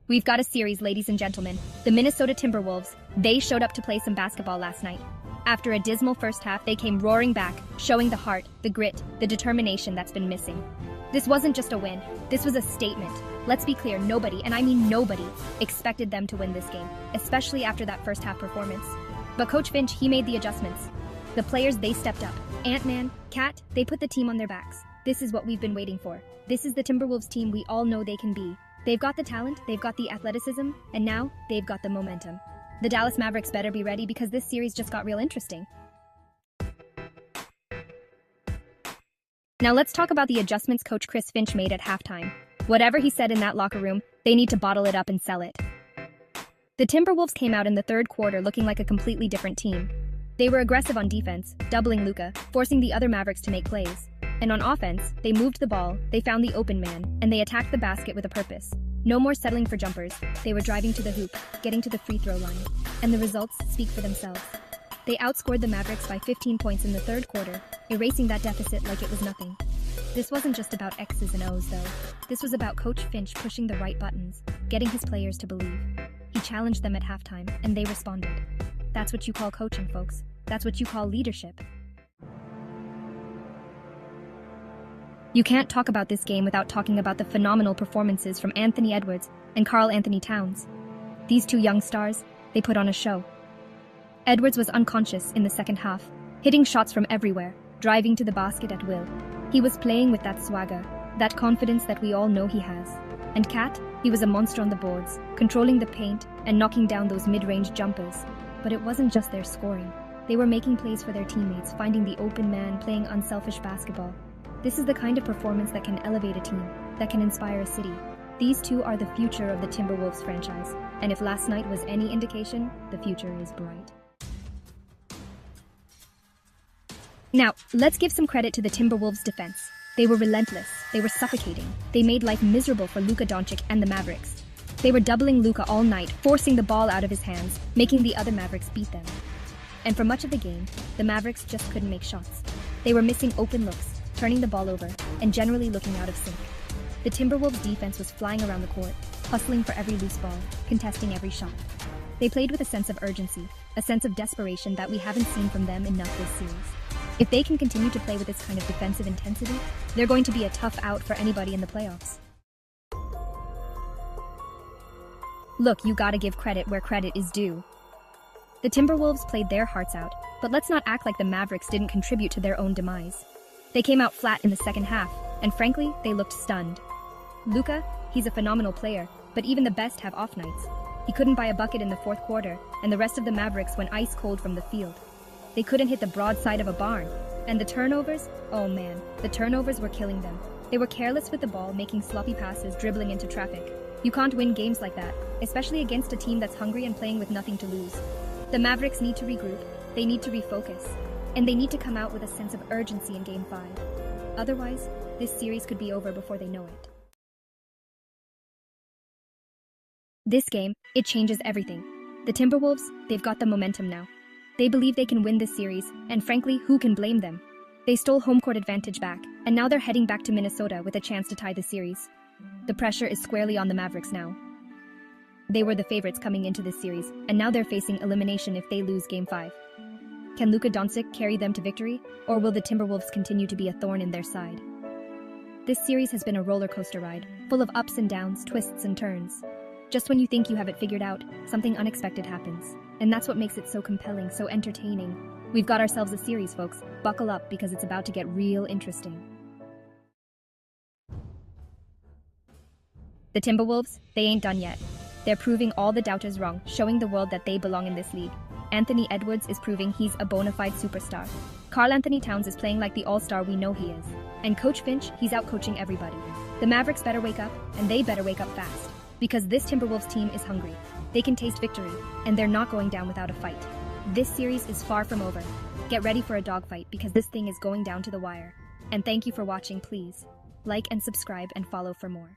We've got a series, ladies and gentlemen. The Minnesota Timberwolves, they showed up to play some basketball last night. After a dismal first half, they came roaring back, showing the heart, the grit, the determination that's been missing. This wasn't just a win, this was a statement. Let's be clear, nobody, and I mean nobody, expected them to win this game, especially after that first half performance. But Coach Finch, he made the adjustments. The players, they stepped up. Ant-Man, Cat, they put the team on their backs. This is what we've been waiting for. This is the Timberwolves team we all know they can be. They've got the talent, they've got the athleticism, and now they've got the momentum. The Dallas Mavericks better be ready because this series just got real interesting. Now let's talk about the adjustments Coach Chris Finch made at halftime. Whatever he said in that locker room, they need to bottle it up and sell it. The Timberwolves came out in the third quarter looking like a completely different team. They were aggressive on defense, doubling Luka, forcing the other Mavericks to make plays. And on offense, they moved the ball, they found the open man, and they attacked the basket with a purpose. No more settling for jumpers, they were driving to the hoop, getting to the free throw line. And the results speak for themselves. They outscored the Mavericks by 15 points in the third quarter, erasing that deficit like it was nothing. This wasn't just about X's and O's though. This was about Coach Finch pushing the right buttons, getting his players to believe. He challenged them at halftime, and they responded. That's what you call coaching, folks. That's what you call leadership. You can't talk about this game without talking about the phenomenal performances from Anthony Edwards and Karl Anthony Towns. These two young stars, they put on a show. Edwards was unconscious in the second half, hitting shots from everywhere, driving to the basket at will. He was playing with that swagger, that confidence that we all know he has. And Kat, he was a monster on the boards, controlling the paint and knocking down those mid-range jumpers. But it wasn't just their scoring. They were making plays for their teammates, finding the open man, playing unselfish basketball. This is the kind of performance that can elevate a team, that can inspire a city. These two are the future of the Timberwolves franchise, and if last night was any indication, the future is bright. Now, let's give some credit to the Timberwolves' defense. They were relentless, they were suffocating, they made life miserable for Luka Doncic and the Mavericks. They were doubling Luka all night, forcing the ball out of his hands, making the other Mavericks beat them. And for much of the game, the Mavericks just couldn't make shots. They were missing open looks, turning the ball over, and generally looking out of sync. The Timberwolves' defense was flying around the court, hustling for every loose ball, contesting every shot. They played with a sense of urgency, a sense of desperation that we haven't seen from them enough this series. If they can continue to play with this kind of defensive intensity, they're going to be a tough out for anybody in the playoffs. Look, you gotta give credit where credit is due. The Timberwolves played their hearts out, but let's not act like the Mavericks didn't contribute to their own demise. They came out flat in the second half, and frankly, they looked stunned. Luka, he's a phenomenal player, but even the best have off nights. He couldn't buy a bucket in the fourth quarter, and the rest of the Mavericks went ice cold from the field. They couldn't hit the broadside of a barn. And the turnovers? Oh man, the turnovers were killing them. They were careless with the ball, making sloppy passes, dribbling into traffic. You can't win games like that, especially against a team that's hungry and playing with nothing to lose. The Mavericks need to regroup, they need to refocus, and they need to come out with a sense of urgency in Game 5. Otherwise, this series could be over before they know it. This game, it changes everything. The Timberwolves, they've got the momentum now. They believe they can win this series, and frankly, who can blame them? They stole home court advantage back, and now they're heading back to Minnesota with a chance to tie the series. The pressure is squarely on the Mavericks now. They were the favorites coming into this series, and now they're facing elimination if they lose Game 5. Can Luka Doncic carry them to victory, or will the Timberwolves continue to be a thorn in their side? This series has been a roller coaster ride, full of ups and downs, twists and turns. Just when you think you have it figured out, something unexpected happens. And that's what makes it so compelling, so entertaining. We've got ourselves a series, folks. Buckle up because it's about to get real interesting. The Timberwolves, they ain't done yet. They're proving all the doubters wrong, showing the world that they belong in this league. Anthony Edwards is proving he's a bona fide superstar. Karl Anthony Towns is playing like the all-star we know he is. And Coach Finch, he's out-coaching everybody. The Mavericks better wake up, and they better wake up fast. Because this Timberwolves team is hungry. They can taste victory, and they're not going down without a fight. This series is far from over. Get ready for a dogfight because this thing is going down to the wire. And thank you for watching, please. Like and subscribe and follow for more.